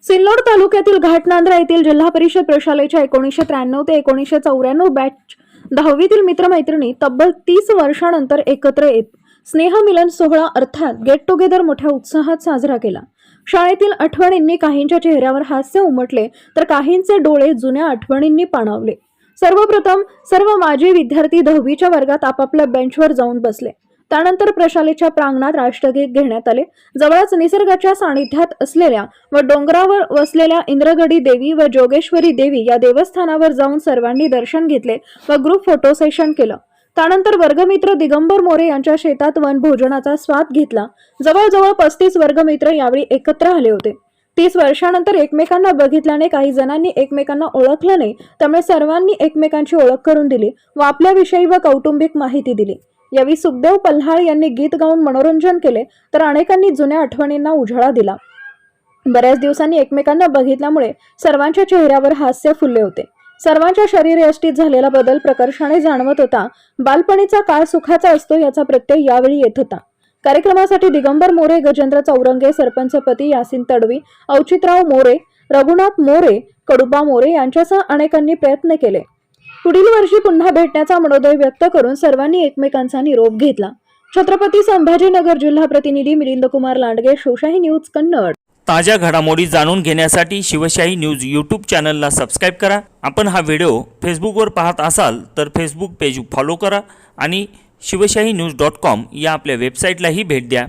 सिल्लोड तालुक्यातील घाटनांद्रा येथील जिल्हा परिषद प्रशालेच्या 1993 ते 1994 बॅच 10वीतील मित्रमैत्रिणी तब्बल 30 वर्षांनंतर एकत्र येत स्नेहमिलन सोहळा अर्थात गेट टुगेदर मोठ्या उत्साहात साजरा केला। शाळेतील आठवणींनी काहींच्या चेहऱ्यावर हास्य उमटले तर काहींचे डोळे जुन्या आठवणींनी पाणावले। सर्वप्रथम सर्व माजी विद्यार्थी 10वीच्या वर्गात आपापल्या बेंचवर जाऊन बसले। त्यानंतर प्रशालेच्या प्रांगणात राष्ट्रगीत घेण्यात आले। जवळच निसर्गाच्या सानिध्यात असलेल्या व डोंगरावर वसलेल्या इंद्रगडी देवी व जोगेश्वरी देवी या देवस्थानावर जाऊन सर्वांनी दर्शन घेतले व ग्रुप फोटो सेशन केलं। त्यानंतर वर्गमित्र दिगंबर मोरे यांच्या शेतात वनभोजनाचा स्वाद घेतला। जवळजवळ 35 वर्गमित्र यावेळी एकत्र आले होते। 30 वर्षांनंतर एकमेकांना बघितल्याने काही जणांनी एकमेकांना ओळखलं नाही, त्यामुळे सर्वांनी एकमेकांची ओळख करून दिली व आपल्याविषयी व कौटुंबिक माहिती दिली। यावेळी सुखदेव पल्हाळ यांनी गीत गाऊन मनोरंजन केले तर अनेकांनी जुन्या आठवणींना उजाळा दिला। बऱ्याच दिवसांनी एकमेकांना बघितल्यामुळे सर्वांच्या चेहऱ्यावर हास्य फुलले होते। सर्वांच्या शरीरयष्टीत झालेला बदल प्रकर्षाने जाणवत होता। बालपणीचा काळ सुखाचा असतो याचा प्रत्यय यावेळी येत होता। कार्यक्रमासाठी दिगंबर मोरे, गजेंद्र चौरंगे, सरपंचपती यासिन तडवी, औचितराव मोरे, रघुनाथ मोरे, कडुबा मोरे यांच्यासह अनेकांनी प्रयत्न केले। पुढील वर्षी पुन्हा भेटण्याचा मनोदय व्यक्त करून सर्वांनी एकमेकांचा निरोप घेतला। छत्रपती संभाजीनगर जिल्हा प्रतिनिधी मिलिंद कुमार लांडगे, शिवशाही न्यूज कन्नड। ताज्या घडामोडी जाणून घेण्यासाठी शिवशाही न्यूज यूट्यूब चॅनलला सबस्क्राइब करा। आपण हा व्हिडिओ फेसबुकवर पाहत असाल तर फेसबुक पेज फॉलो करा आणि शिवशाही न्यूज.com या आपल्या वेबसाईटलाही भेट द्या।